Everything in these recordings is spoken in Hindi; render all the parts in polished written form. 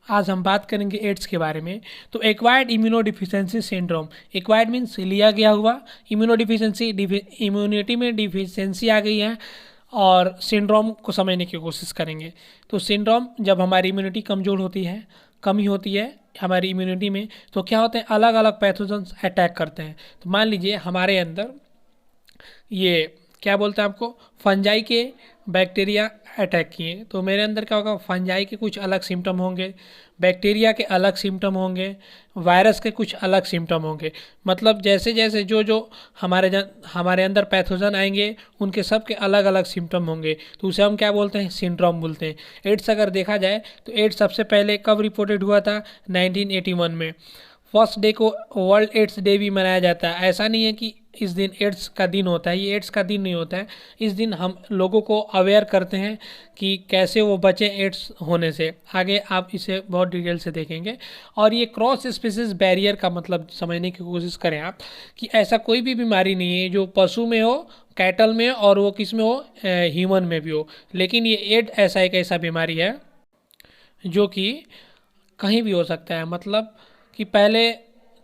आज हम बात करेंगे एड्स के बारे में। तो acquired immunodeficiency syndrome, acquired means लिया गया हुआ, इम्यूनोडिफिशियंसी इम्यूनिटी में डिफिशियंसी आ गई है, और सिंड्रोम को समझने की कोशिश करेंगे। तो सिंड्रोम जब हमारी इम्यूनिटी कमज़ोर होती है, कमी होती है हमारी इम्यूनिटी में, तो क्या होते हैं, अलग अलग पैथोजन्स अटैक करते हैं। तो मान लीजिए हमारे अंदर ये क्या बोलते हैं आपको, फंजाई के बैक्टीरिया अटैक किए, तो मेरे अंदर क्या होगा, फंजाई के कुछ अलग सिम्टम होंगे, बैक्टीरिया के अलग सिम्टम होंगे, वायरस के कुछ अलग सिम्टम होंगे। मतलब जैसे जैसे जो जो हमारे अंदर पैथोजन आएंगे, उनके सब के अलग अलग सिम्टम होंगे, तो उसे हम क्या बोलते हैं, सिंड्रोम बोलते हैं। एड्स अगर देखा जाए तो एड्स सबसे पहले कब रिपोर्टेड हुआ था, 1981 में। फर्स्ट डे को वर्ल्ड एड्स डे भी मनाया जाता है। ऐसा नहीं है कि इस दिन एड्स का दिन होता है, ये एड्स का दिन नहीं होता है। इस दिन हम लोगों को अवेयर करते हैं कि कैसे वो बचें एड्स होने से। आगे आप इसे बहुत डिटेल से देखेंगे। और ये क्रॉस स्पीसीज बैरियर का मतलब समझने की कोशिश करें आप, कि ऐसा कोई भी बीमारी नहीं है जो पशु में हो, कैटल में, और वो किस में हो, ह्यूमन में भी हो। लेकिन ये एड ऐसा एक ऐसा बीमारी है जो कि कहीं भी हो सकता है। मतलब कि पहले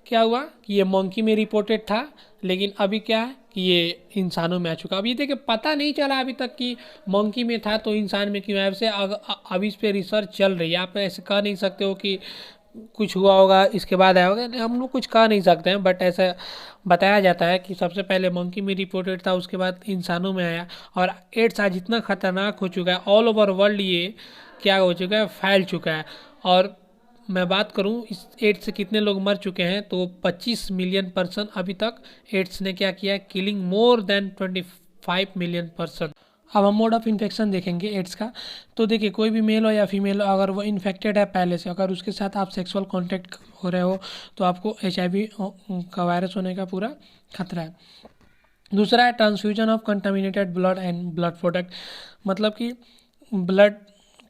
क्या हुआ कि ये मंकी में रिपोर्टेड था, लेकिन अभी क्या है कि ये इंसानों में आ चुका। अब ये देखिए पता नहीं चला अभी तक कि मंकी में था तो इंसान में क्यों है। ऐसे अभी इस पे रिसर्च चल रही है। आप ऐसे कह नहीं सकते हो कि कुछ हुआ होगा इसके बाद आया होगा, हम लोग कुछ कह नहीं सकते हैं। बट ऐसा बताया जाता है कि सबसे पहले मंकी में रिपोर्टेड था, उसके बाद इंसानों में आया। और एड्स आज इतना खतरनाक हो चुका है, ऑल ओवर वर्ल्ड ये क्या हो चुका है, फैल चुका है। और मैं बात करूं इस एड्स से कितने लोग मर चुके हैं, तो 25 मिलियन पर्सन अभी तक एड्स ने क्या किया है, killing more than 25 million person. अब हम मोड ऑफ इन्फेक्शन देखेंगे एड्स का। तो देखिए कोई भी मेल हो या फीमेल हो, अगर वो इन्फेक्टेड है पहले से, अगर उसके साथ आप सेक्सुअल कांटेक्ट हो रहे हो, तो आपको HIV का वायरस होने का पूरा खतरा है। दूसरा है transfusion of contaminated blood and blood product. मतलब कि ब्लड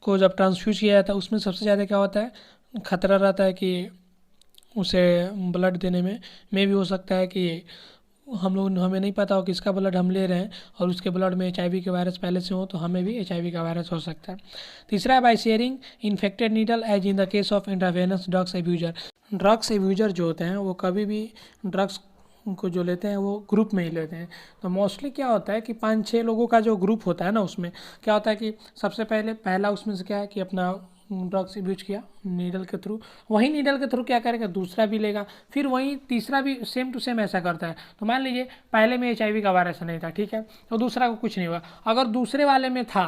को जब ट्रांसफ्यूज किया जाता है, उसमें सबसे ज़्यादा क्या होता है, खतरा रहता है कि उसे ब्लड देने में भी हो सकता है कि हमें नहीं पता हो किसका ब्लड हम ले रहे हैं, और उसके ब्लड में HIV के वायरस पहले से हो, तो हमें भी HIV का वायरस हो सकता है। तीसरा है by sharing infected needle as in the case of intravenous drugs abuser. Drugs abuser जो होते हैं वो कभी भी ड्रग्स को जो लेते हैं वो ग्रुप में ही लेते हैं। तो मोस्टली क्या होता है कि 5-6 लोगों का जो ग्रुप होता है ना, उसमें क्या होता है कि सबसे पहला उसमें से क्या है कि अपना ड्रग्स यूज किया नीडल के थ्रू, वही नीडल के थ्रू क्या करेगा, दूसरा भी लेगा, फिर वही तीसरा भी सेम टू सेम ऐसा करता है। तो मान लीजिए पहले में HIV का वायरस नहीं था, ठीक है, तो दूसरा को कुछ नहीं हुआ। अगर दूसरे वाले में था,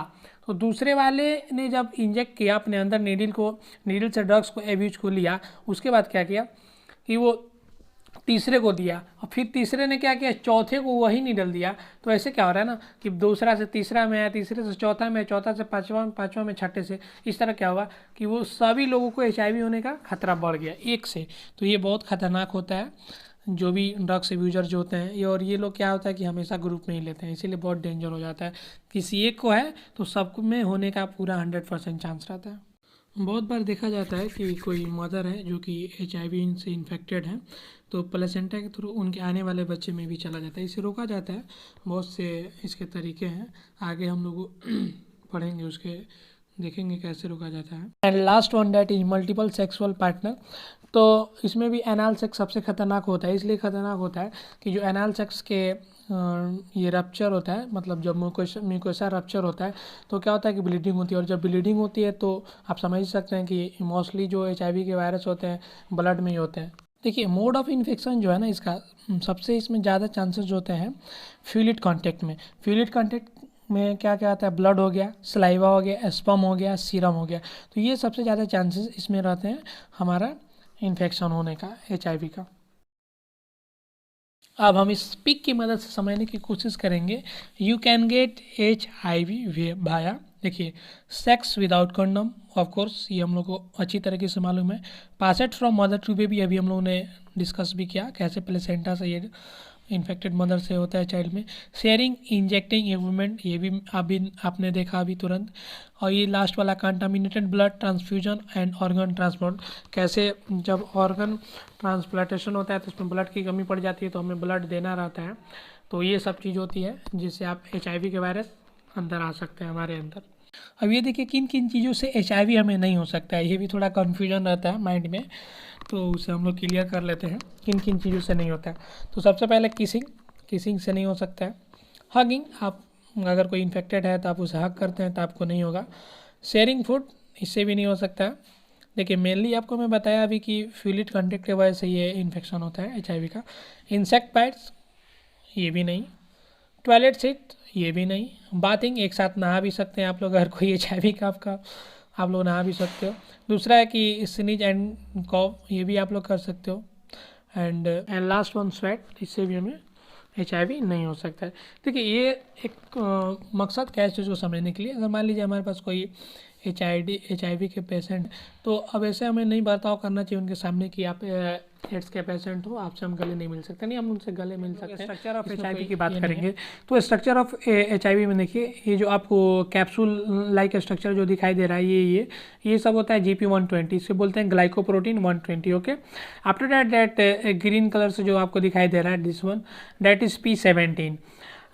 तो दूसरे वाले ने जब इंजेक्ट किया अपने अंदर नीडल से ड्रग्स को एब्यूज को लिया, उसके बाद क्या किया कि वो तीसरे को दिया, और फिर तीसरे ने क्या किया, चौथे को वही निडल दिया। तो ऐसे क्या हो रहा है ना कि दूसरा से तीसरा में आया, तीसरे से चौथा में, चौथा से पांचवा, पांचवा में छठे से, इस तरह क्या हुआ कि वो सभी लोगों को HIV होने का खतरा बढ़ गया एक से। तो ये बहुत खतरनाक होता है जो भी ड्रग्स एब्यूजर जो होते हैं ये। और ये लोग क्या होता है कि हमेशा ग्रुप में ही लेते हैं, इसीलिए बहुत डेंजर हो जाता है। किसी एक को है तो सब में होने का पूरा 100% चांस रहता है। बहुत बार देखा जाता है कि कोई मदर है जो कि HIV से इन्फेक्टेड है, तो प्लेसेंटा के थ्रू उनके आने वाले बच्चे में भी चला जाता है। इसे रोका जाता है, बहुत से इसके तरीके हैं, आगे हम लोग पढ़ेंगे, उसके देखेंगे कैसे रोका जाता है। And last one that is multiple sexual partner. तो इसमें भी एनाल सेक्स सबसे खतरनाक होता है। इसलिए खतरनाक होता है कि जो एनाल सेक्स के ये रप्चर होता है, मतलब जब म्यूकोसा रप्चर होता है, तो क्या होता है कि ब्लीडिंग होती है। और जब ब्लीडिंग होती है तो आप समझ सकते हैं कि मोस्टली जो HIV के वायरस होते हैं ब्लड में ही होते हैं। देखिए मोड ऑफ इन्फेक्शन जो है ना, इसका सबसे इसमें ज़्यादा चांसेस होते हैं फ्लूइड कांटेक्ट में। फ्लूइड कांटेक्ट में क्या क्या आता है, ब्लड हो गया, सलाइवा हो गया, स्पर्म हो गया, सीरम हो गया। तो ये सबसे ज़्यादा चांसेस इसमें रहते हैं हमारा इन्फेक्शन होने का, HIV का। अब हम इस पिक की मदद से समझने की कोशिश करेंगे। यू कैन गेट HIV भाया, देखिए, sex without condom, of course ये हम लोग को अच्छी तरीके से मालूम है। पासेट फ्रॉम मदर टू बेबी, अभी हम लोगों ने डिस्कस भी किया कैसे प्लेसेंटा से ये इन्फेक्टेड मदर से होता है चाइल्ड में। शेयरिंग इंजेक्टिंग इक्विपमेंट, ये भी अभी आपने देखा अभी तुरंत। और ये लास्ट वाला contaminated blood transfusion and organ transplant, कैसे जब ऑर्गन ट्रांसप्लांटेशन होता है तो उसमें ब्लड की कमी पड़ जाती है, तो हमें ब्लड देना रहता है। तो ये सब चीज़ होती है जिससे आप HIV के वायरस अंदर आ सकते हैं हमारे अंदर। अब ये देखिए किन किन चीज़ों से HIV हमें नहीं हो सकता है, ये भी थोड़ा कन्फ्यूजन रहता है माइंड में, तो उसे हम लोग क्लियर कर लेते हैं किन किन चीज़ों से नहीं होता है। तो सबसे पहले किसिंग से नहीं हो सकता है। हगिंग, आप अगर कोई इन्फेक्टेड है तो आप उसे हग करते हैं तो आपको नहीं होगा। शेयरिंग फूड, इससे भी नहीं हो सकता है। देखिए मेनली आपको मैं बताया अभी कि फ्लूइड कंटेक्ट की वजह से ये इन्फेक्शन होता है HIV का। इंसेक्ट बाइट्स, ये भी नहीं। टॉयलेट सीट, ये भी नहीं। बाथिंग, एक साथ नहा भी सकते हैं आप लोग, अगर कोई HIV का आपका, आप लोग नहा भी सकते हो। दूसरा है कि स्नीज एंड कॉफ, ये भी आप लोग कर सकते हो। एंड लास्ट वन स्वेट, इससे भी हमें HIV नहीं हो सकता है। देखिए ये एक मकसद क्या है इस चीज़ को समझने के लिए, अगर मान लीजिए हमारे पास कोई HIV के पेशेंट, तो अब ऐसे हमें नहीं बर्ताव करना चाहिए उनके सामने कि आप एड्स के पेशेंट हो, आपसे हम गले नहीं मिल सकते, नहीं हम उनसे गले मिल सकते हैं। स्ट्रक्चर ऑफ HIV की बात करेंगे तो स्ट्रक्चर ऑफ HIV में देखिए ये जो आपको कैप्सूल लाइक स्ट्रक्चर जो दिखाई दे रहा है ये सब होता है GP120, इसे बोलते हैं glycoprotein 120। Okay, after that green colour से जो आपको दिखाई दे रहा है this one, that is P17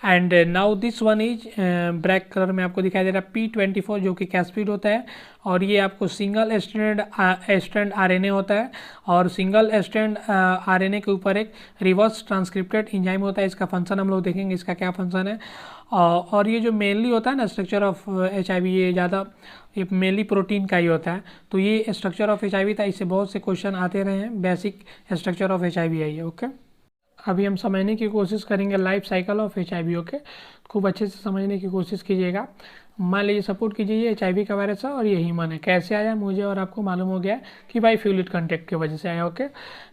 and now this one is black colour में आपको दिखाई दे रहा है P24 जो कि कैस्पिड होता है, और ये आपको सिंगल स्ट्रैंड RNA होता है, और सिंगल स्ट्रैंड RNA के ऊपर एक रिवर्स ट्रांसक्रिप्टेड एंजाइम होता है। इसका फंक्शन हम लोग देखेंगे, इसका क्या फंक्शन है। और ये जो मेनली होता है ना स्ट्रक्चर ऑफ HIV, ये ज़्यादा ये मेनली प्रोटीन का ही होता है। तो ये स्ट्रक्चर ऑफ HIV था, इससे बहुत से क्वेश्चन आते रहे हैं, बेसिक स्ट्रक्चर ऑफ HIV है ये। ओके, अभी हम समझने की कोशिश करेंगे life cycle of HIV। Okay, खूब अच्छे से समझने की कोशिश कीजिएगा। मान लीजिए सपोर्ट कीजिए HIV का वायरस है और ये ह्यूमन है, कैसे आया मुझे और आपको मालूम हो गया कि भाई फ्लूइड कंटेक्ट की वजह से आया। ओके,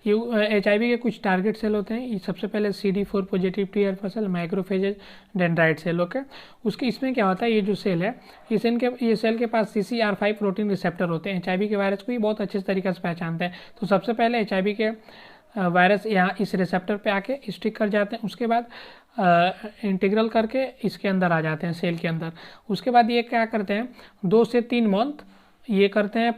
ये HIV के कुछ टारगेट सेल होते हैं। ये सबसे पहले CD4 positive T alpha cell, macrophages, dendrite cell. Okay, उसके इसमें क्या होता है, ये जो सेल है ये सेल के पास CCR5 प्रोटीन रिसेप्टर होते हैं। HIV के वायरस को ये बहुत अच्छे तरीके से पहचानते हैं। तो सबसे पहले HIV के वायरस यहाँ इस रिसेप्टर पे आके स्टिक कर जाते हैं, उसके बाद इंटीग्रल करके इसके अंदर आ जाते हैं सेल के अंदर। उसके बाद ये क्या करते हैं, 2 से 3 मंथ ये करते हैं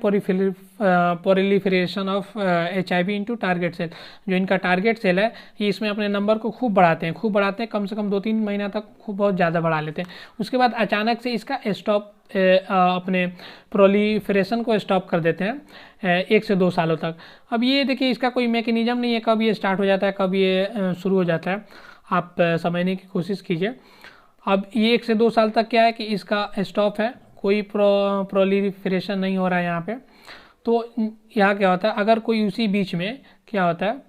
proliferation of HIV into target cell. जो इनका टारगेट सेल है ये इसमें अपने नंबर को खूब बढ़ाते हैं, कम से कम 2-3 महीना तक खूब बहुत ज़्यादा बढ़ा लेते हैं। उसके बाद अचानक से इसका स्टॉप अपने प्रोलिफरेशन को स्टॉप कर देते हैं 1 से 2 सालों तक। अब ये देखिए इसका कोई मैकेनिज्म नहीं है, कब ये स्टार्ट हो जाता है, कब ये शुरू हो जाता है, आप समझने की कोशिश कीजिए। अब ये 1 से 2 साल तक क्या है कि इसका स्टॉप है, कोई प्रोलिफरेशन नहीं हो रहा है यहाँ पे। तो यहाँ क्या होता है, अगर कोई उसी बीच में क्या होता है,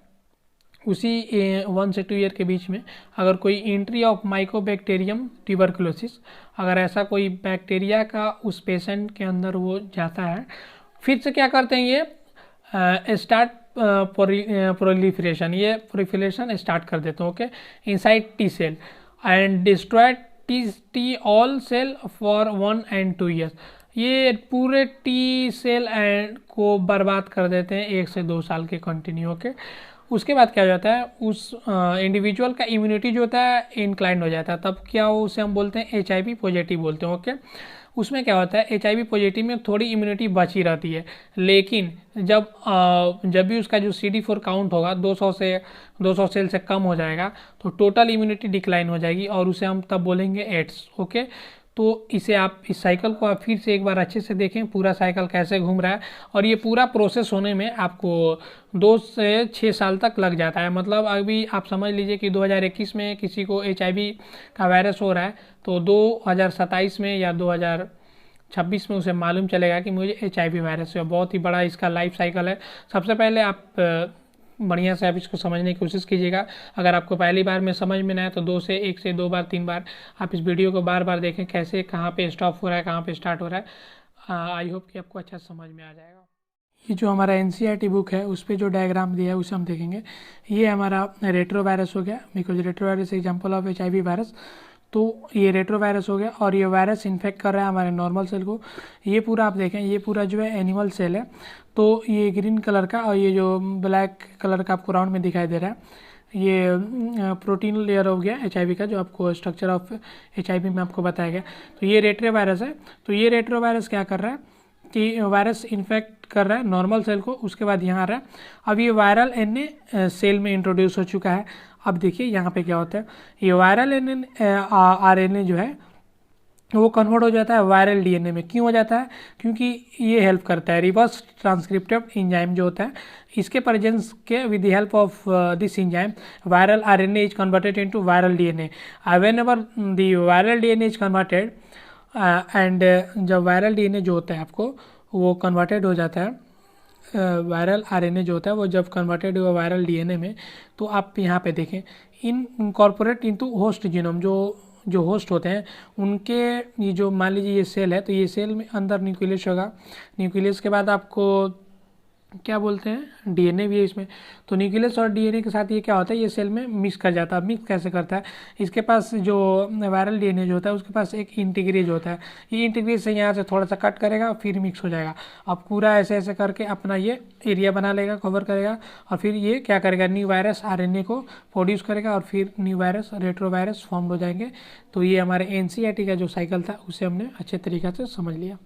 उसी 1 से 2 ईयर के बीच में अगर कोई एंट्री ऑफ माइकोबैक्टीरियम ट्यूबरकुलोसिस, अगर ऐसा कोई बैक्टीरिया का उस पेशेंट के अंदर वो जाता है, फिर से क्या करते हैं ये स्टार्ट प्रोलिफरेशन, ये प्रोलिफरेशन स्टार्ट कर देते हैं। Okay, inside T cell and destroy T all cell for 1 and 2 years. ये पूरे T सेल एंड को बर्बाद कर देते हैं 1 से 2 साल के कंटिन्यू। ओके, उसके बाद क्या हो जाता है, उस इंडिविजुअल का इम्यूनिटी जो होता है इंक्लाइंड हो जाता है, तब क्या हो उसे हम बोलते हैं HIV पॉजिटिव बोलते हैं। ओके, उसमें क्या होता है HIV पॉजिटिव में थोड़ी इम्यूनिटी बची रहती है, लेकिन जब भी उसका जो CD4 काउंट होगा 200 सेल से कम हो जाएगा तो टोटल इम्यूनिटी डिक्लाइन हो जाएगी और उसे हम तब बोलेंगे एड्स। ओके, तो इसे आप इस साइकिल को आप फिर से एक बार अच्छे से देखें, पूरा साइकिल कैसे घूम रहा है, और ये पूरा प्रोसेस होने में आपको 2 से 6 साल तक लग जाता है। मतलब अभी आप समझ लीजिए कि 2021 में किसी को HIV का वायरस हो रहा है तो 2027 में या 2026 में उसे मालूम चलेगा कि मुझे HIV वायरस है। बहुत ही बड़ा इसका लाइफ साइकिल है। सबसे पहले आप बढ़िया से आप इसको समझने की कोशिश कीजिएगा। अगर आपको पहली बार में समझ में ना आए तो 1 से 2 बार 3 बार आप इस वीडियो को बार बार देखें, कैसे कहाँ पे स्टॉप हो रहा है, कहाँ पे स्टार्ट हो रहा है। आई होप कि आपको अच्छा समझ में आ जाएगा। ये जो हमारा NCERT बुक है उस पर जो डायग्राम दिया है उसे हम देखेंगे। ये हमारा रेट्रो वायरस हो गया, because retro virus example of HIV virus. तो ये रेट्रो वायरस हो गया और ये वायरस इन्फेक्ट कर रहा है हमारे नॉर्मल सेल को। ये पूरा आप देखें, ये पूरा जो है एनिमल सेल है, तो ये ग्रीन कलर का और ये जो ब्लैक कलर का आपको राउंड में दिखाई दे रहा है, ये प्रोटीन लेयर हो गया HIV का, जो आपको स्ट्रक्चर ऑफ HIV में आपको बताया गया। तो ये रेट्रो वायरस है। तो ये रेट्रो वायरस क्या कर रहा है कि वायरस इन्फेक्ट कर रहा है नॉर्मल सेल को, उसके बाद यहाँ आ रहा है। अब ये वायरल RNA सेल में इंट्रोड्यूस हो चुका है। अब देखिए यहाँ पे क्या होता है, ये वायरल RNA जो है वो कन्वर्ट हो जाता है वायरल डीएनए में। क्यों हो जाता है? क्योंकि ये हेल्प करता है, रिवर्स ट्रांसक्रिप्टिव एंजाइम जो होता है, इसके प्रेजेंस के with the help of this enzyme viral RNA is converted into viral DNA. When ever the viral DNA is converted and जब वायरल डीएनए जो होता है आपको वो कन्वर्टेड हो जाता है, वायरल आरएनए जो होता है वो जब कन्वर्टेड हुआ वायरल डीएनए में, तो आप यहाँ पे देखें इन इनकॉर्पोरेट इनटू होस्ट जीनोम, जो जो होस्ट होते हैं उनके, ये जो मान लीजिए ये सेल है, तो ये सेल में अंदर न्यूक्लियस होगा, न्यूक्लियस के बाद आपको क्या बोलते हैं, डीएनए भी है इसमें। तो न्यूक्लियस और डीएनए के साथ ये क्या होता है, ये सेल में मिक्स कर जाता है। मिक्स कैसे करता है? इसके पास जो वायरल डीएनए जो होता है उसके पास एक इंटीग्रेज होता है, ये इंटीग्रेज से यहाँ से थोड़ा सा कट करेगा फिर मिक्स हो जाएगा। अब पूरा ऐसे ऐसे करके अपना ये एरिया बना लेगा, कवर करेगा, और फिर ये क्या करेगा, न्यू वायरस आरएनए को प्रोड्यूस करेगा और फिर न्यू वायरस रेट्रोवायरस फॉर्म हो जाएंगे। तो ये हमारे एनसीईआरटी का जो साइकिल था उसे हमने अच्छे तरीके से समझ लिया।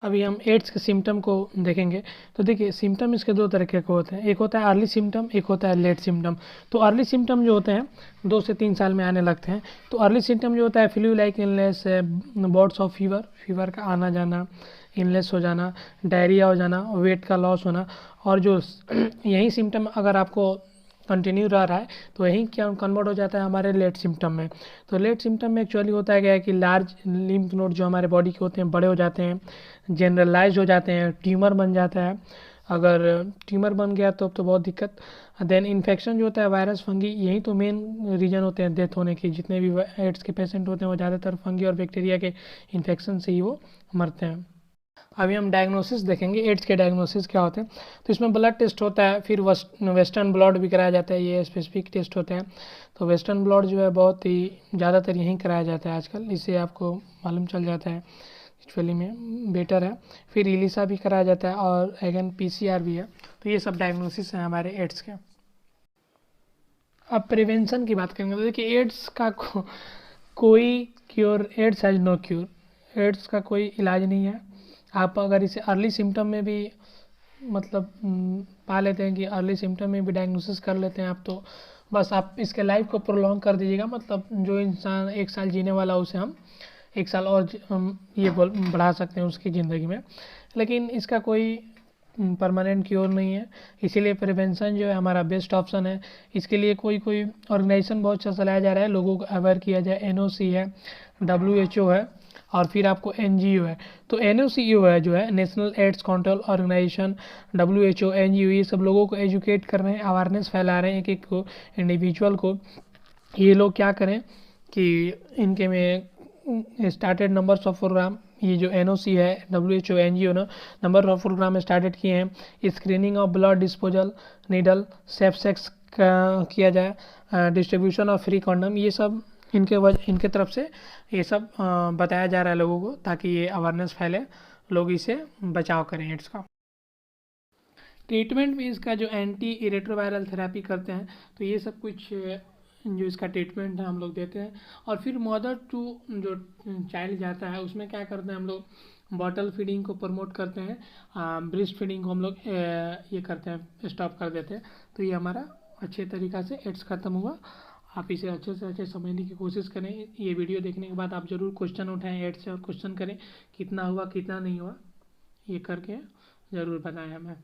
अभी हम एड्स के सिम्टम को देखेंगे। तो देखिए सिम्टम इसके दो तरीके के होते हैं, एक होता है अर्ली सिम्टम, एक होता है लेट सिम्टम। तो अर्ली सिम्टम जो होते हैं 2 से 3 साल में आने लगते हैं। तो अर्ली सिम्टम जो होता है flu like illness, bots of fever, fever का आना जाना, इलनेस हो जाना, डायरिया हो जाना, वेट का लॉस होना। और जो यही सिम्टम अगर आपको कंटिन्यू रह रहा है तो यही क्या कन्वर्ट हो जाता है हमारे लेट सिम्टम में। तो लेट सिम्टम में एक्चुअली होता है क्या है कि लार्ज लिम्फ नोड जो हमारे बॉडी के होते हैं बड़े हो जाते हैं, जनरलाइज हो जाते हैं, ट्यूमर बन जाता है। अगर ट्यूमर बन गया तो बहुत दिक्कत। देन इन्फेक्शन जो होता है वायरस फंगी, यही तो मेन रीजन होते हैं डेथ होने की। जितने भी एड्स के पेशेंट होते हैं वो ज़्यादातर फंगी और बैक्टीरिया के इन्फेक्शन से ही वो मरते हैं। अभी हम डायग्नोसिस देखेंगे, एड्स के डायग्नोसिस क्या होते हैं। तो इसमें ब्लड टेस्ट होता है, फिर वेस्टर्न ब्लड भी कराया जाता है, ये स्पेसिफिक टेस्ट होते हैं। तो वेस्टर्न ब्लड जो है बहुत ही ज़्यादातर यहीं कराया जाता है आजकल, इससे आपको मालूम चल जाता है, एक्चुअली में बेटर है। फिर इलिसा भी कराया जाता है और अगेन पीसीआर भी है। तो ये सब डायग्नोसिस हैं हमारे एड्स के। अब प्रिवेंशन की बात करेंगे तो देखिए एड्स का कोई cure, AIDS has no cure, AIDS का कोई इलाज नहीं है। आप अगर इसे अर्ली सिम्टम में भी मतलब पा लेते हैं कि अर्ली सिम्टम में भी डायग्नोसिस कर लेते हैं आप, तो बस आप इसके लाइफ को प्रोलॉन्ग कर दीजिएगा। मतलब जो इंसान 1 साल जीने वाला उसे हम 1 साल और ये बढ़ा सकते हैं उसकी ज़िंदगी में। लेकिन इसका कोई परमानेंट क्योर नहीं है, इसीलिए प्रिवेंशन जो है हमारा बेस्ट ऑप्शन है। इसके लिए कोई कोई ऑर्गेनाइजेशन बहुत अच्छा चलाया जा रहा है, लोगों को अवेयर किया जाए। एनओसी है, WHO है, और फिर आपको एनजीओ है। तो एनओसीओ है जो है national AIDS control organisation, WHO, NGO, ये सब लोगों को एजुकेट कर रहे हैं, अवेयरनेस फैला रहे हैं एक एक को, इंडिविजुअल को। ये लोग क्या करें कि इनके में स्टार्टेड नंबर्स ऑफ प्रोग्राम, ये जो एनओसी है, WHO, एनजीओ ने नंबर ऑफ प्रोग्राम स्टार्टेड किए हैं। Screening of blood disposal needle, safe sex किया जाए, डिस्ट्रीब्यूशन ऑफ फ्री कॉन्डम, ये सब इनके तरफ से ये सब बताया जा रहा है लोगों को, ताकि ये अवेयरनेस फैले, लोग इसे बचाव करें एड्स का। ट्रीटमेंट में इसका जो एंटी रेट्रोवायरल थेरेपी करते हैं, तो ये सब कुछ जो इसका ट्रीटमेंट है हम लोग देते हैं। और फिर मदर टू जो चाइल्ड जाता है उसमें क्या करते हैं हम लोग, बॉटल फीडिंग को प्रमोट करते हैं, ब्रेस्ट फीडिंग को हम लोग ये करते हैं, स्टॉप कर देते हैं। तो ये हमारा अच्छे तरीक़ा से एड्स ख़त्म हुआ। आप इसे अच्छे से अच्छे समझने की कोशिश करें। ये वीडियो देखने के बाद आप ज़रूर क्वेश्चन उठाएं एड्स से, और क्वेश्चन करें कितना हुआ कितना नहीं हुआ, ये करके ज़रूर बताएं हमें।